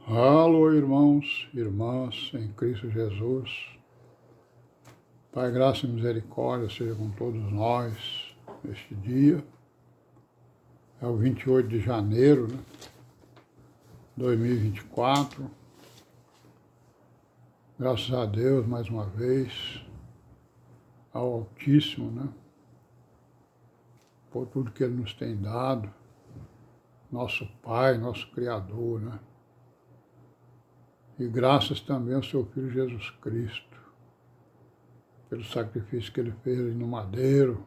Alô, irmãos, irmãs, em Cristo Jesus. Pai, graça e misericórdia seja com todos nós neste dia. É o 28 de janeiro, 2024. Graças a Deus, mais uma vez, ao Altíssimo, por tudo que Ele nos tem dado, nosso Pai, nosso Criador, E graças também ao Seu Filho Jesus Cristo, pelo sacrifício que Ele fez ali no madeiro,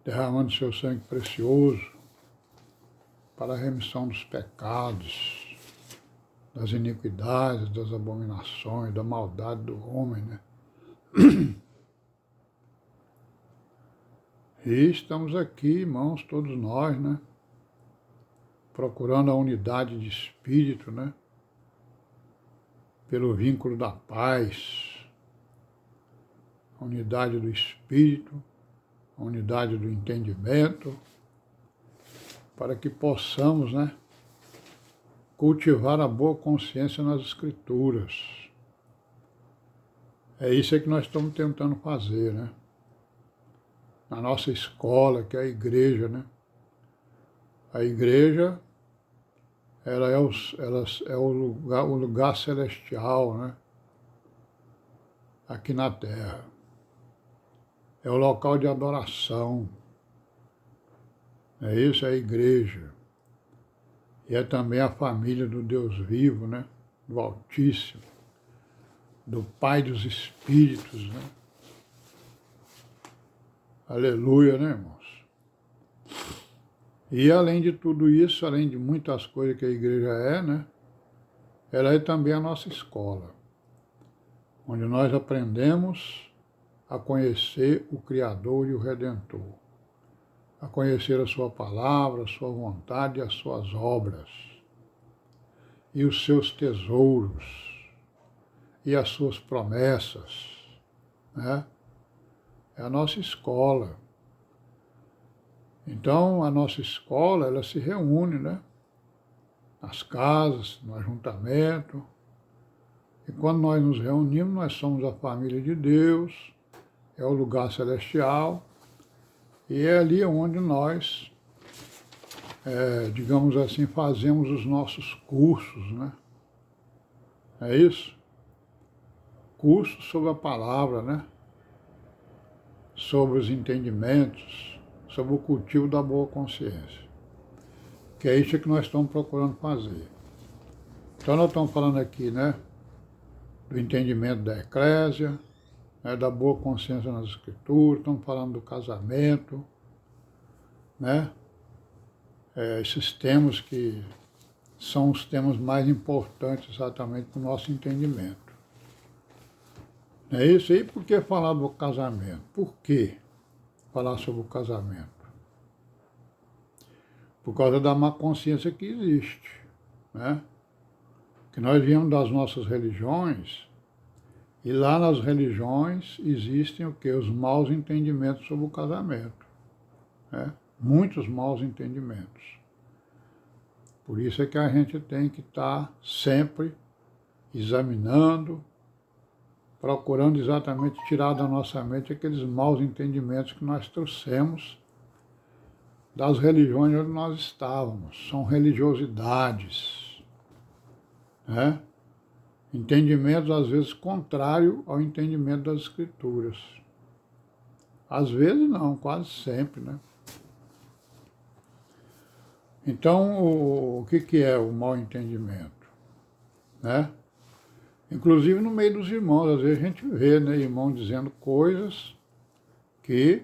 derramando seu sangue precioso para a remissão dos pecados, das iniquidades, das abominações, da maldade do homem, E estamos aqui, irmãos, todos nós, procurando a unidade de espírito, pelo vínculo da paz, a unidade do espírito, a unidade do entendimento, para que possamos, cultivar a boa consciência nas Escrituras. É isso que nós estamos tentando fazer, Na nossa escola, que é a igreja, A igreja, ela é o lugar celestial, aqui na Terra. É o local de adoração. É isso, é a igreja. E é também a família do Deus vivo, Do Altíssimo, do Pai dos Espíritos, Aleluia, irmãos? E além de tudo isso, além de muitas coisas que a igreja ela é também a nossa escola, onde nós aprendemos a conhecer o Criador e o Redentor, a conhecer a sua palavra, a sua vontade e as suas obras, e os seus tesouros, e as suas promessas, É a nossa escola. Então, a nossa escola, ela se reúne, nas casas, no ajuntamento. E quando nós nos reunimos, nós somos a família de Deus, é o lugar celestial, e é ali onde nós, digamos assim, fazemos os nossos cursos, É isso? Cursos sobre a palavra, sobre os entendimentos, sobre o cultivo da boa consciência. Que é isso que nós estamos procurando fazer. Então nós estamos falando aqui, do entendimento da eclésia, da boa consciência nas escrituras, estamos falando do casamento, esses temas que são os temas mais importantes exatamente para o nosso entendimento. É isso aí. Por que falar do casamento? Por que falar sobre o casamento? Por causa da má consciência que existe, Que nós viemos das nossas religiões, e lá nas religiões existem o quê? Os maus entendimentos sobre o casamento, Muitos maus entendimentos. Por isso é que a gente tem que estar sempre examinando, procurando exatamente tirar da nossa mente aqueles maus entendimentos que nós trouxemos das religiões onde nós estávamos. São religiosidades, Entendimentos, às vezes, contrário ao entendimento das Escrituras. Às vezes não, quase sempre, Então, o que é o mau entendimento? Inclusive no meio dos irmãos, às vezes a gente vê, irmão dizendo coisas que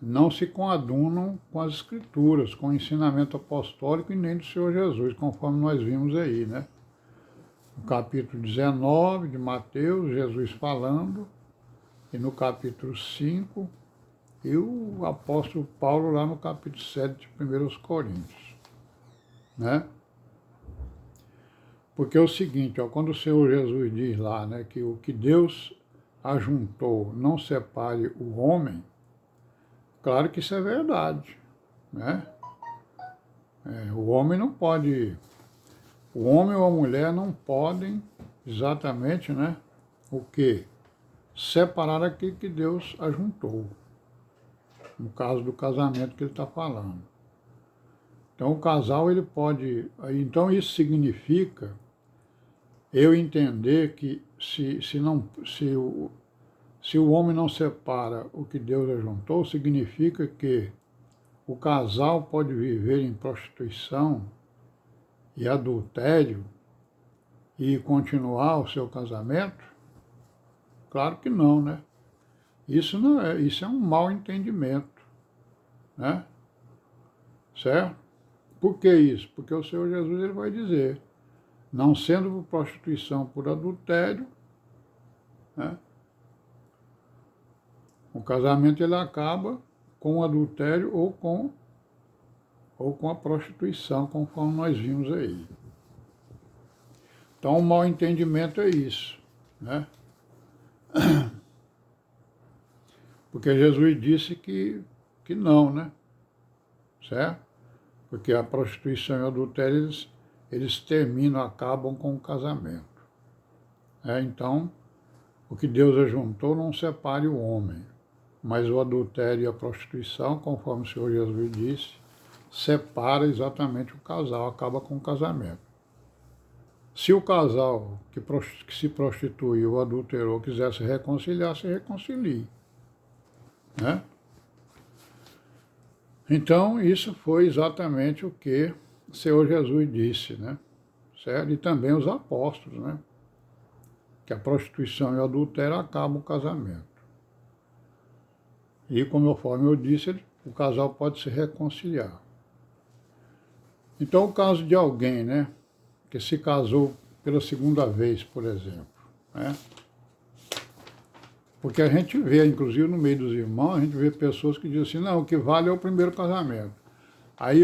não se coadunam com as Escrituras, com o ensinamento apostólico e nem do Senhor Jesus, conforme nós vimos aí, No capítulo 19 de Mateus, Jesus falando, e no capítulo 5, e o apóstolo Paulo lá no capítulo 7 de 1 Coríntios, Porque é o seguinte, quando o Senhor Jesus diz lá, que o que Deus ajuntou não separe o homem, claro que isso é verdade, O homem não pode O homem ou a mulher não podem exatamente, né, o quê? Separar aquilo que Deus ajuntou. No caso do casamento que ele está falando. Então o casal ele pode. Então isso significa eu entender que se o homem não separa o que Deus ajuntou, significa que o casal pode viver em prostituição e adultério e continuar o seu casamento? Claro que não, né? Isso não é, isso é um mau entendimento, né? Certo? Por que isso? Porque o Senhor Jesus ele vai dizer, não sendo por prostituição, por adultério, né? O casamento ele acaba com o adultério ou com a prostituição, conforme nós vimos aí. Então, o mau entendimento é isso, né? Porque Jesus disse que não, né? Certo? Porque a prostituição e o adultério, eles terminam, acabam com o casamento. Então, o que Deus ajuntou não separe o homem, mas o adultério e a prostituição, conforme o Senhor Jesus disse, separa exatamente o casal, acaba com o casamento. Se o casal que se prostituiu ou adulterou quiser se reconciliar, se reconcilie, né? Então, isso foi exatamente o que o Senhor Jesus disse, né? Certo? E também os apóstolos, né? Que a prostituição e o adultério acabam o casamento. E, conforme eu disse, o casal pode se reconciliar. Então, o caso de alguém, né? Que se casou pela segunda vez, por exemplo, né? Porque a gente vê, inclusive no meio dos irmãos, a gente vê pessoas que dizem assim, não, o que vale é o primeiro casamento. Aí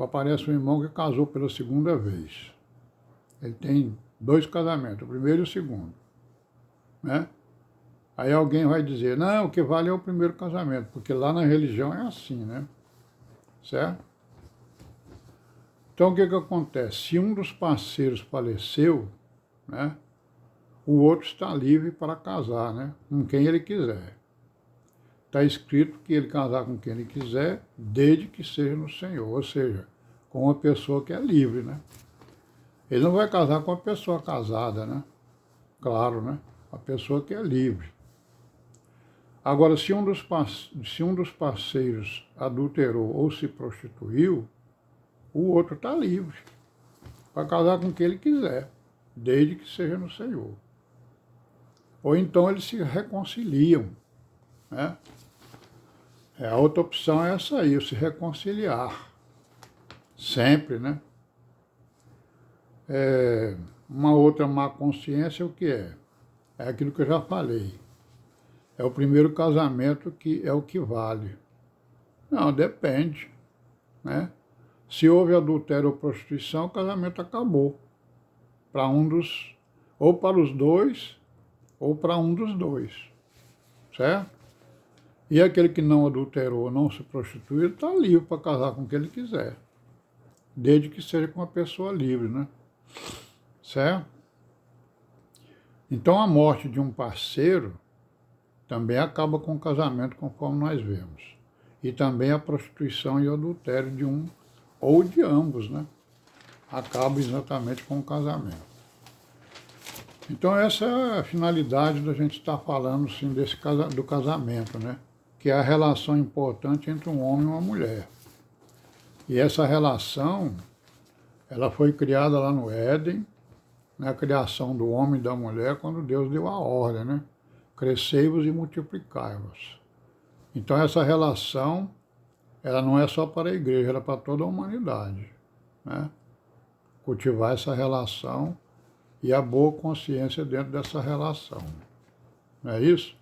aparece um irmão que casou pela segunda vez. Ele tem 2 casamentos, o primeiro e o segundo, né? Aí alguém vai dizer, não, o que vale é o primeiro casamento, porque lá na religião é assim, né? Certo? Então o que acontece? Se um dos parceiros faleceu, né? O outro está livre para casar, né? Com quem ele quiser. Está escrito que ele casar com quem ele quiser, desde que seja no Senhor, ou seja, com uma pessoa que é livre, né? Ele não vai casar com uma pessoa casada, né? Claro, né? A pessoa que é livre. Agora, se um dos parceiros adulterou ou se prostituiu, o outro está livre para casar com quem ele quiser, desde que seja no Senhor. Ou então eles se reconciliam, né? A outra opção é essa aí, se reconciliar. Sempre, né? Uma outra má consciência, o que é? É aquilo que eu já falei. É o primeiro casamento que é o que vale. Não, depende, né? Se houve adultério ou prostituição, o casamento acabou. Para ou para os dois, ou para um dos dois, certo? E aquele que não adulterou, não se prostituiu, está livre para casar com quem ele quiser, desde que seja com uma pessoa livre, né? Certo? Então a morte de um parceiro também acaba com o casamento, conforme nós vemos. E também a prostituição e o adultério de um ou de ambos, né? Acaba exatamente com o casamento. Então essa é a finalidade da gente estar falando sim, do casamento, né? Que é a relação importante entre um homem e uma mulher. E essa relação, ela foi criada lá no Éden, na criação do homem e da mulher, quando Deus deu a ordem, né? Crescei-vos e multiplicai-vos. Então essa relação, ela não é só para a igreja, ela é para toda a humanidade, né? Cultivar essa relação e a boa consciência dentro dessa relação. Não é isso?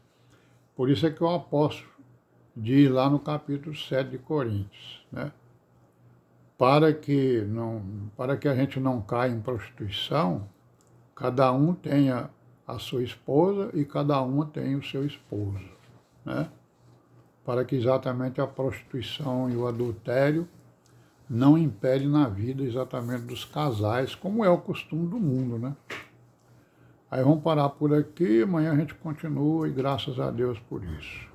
Por isso é que o apóstolo diz lá no capítulo 7 de Coríntios, né? Para que a gente não caia em prostituição, cada um tenha a sua esposa e cada uma tenha o seu esposo, né? Para que exatamente a prostituição e o adultério não impere na vida exatamente dos casais, como é o costume do mundo, né? Aí vamos parar por aqui, amanhã a gente continua e graças a Deus por isso.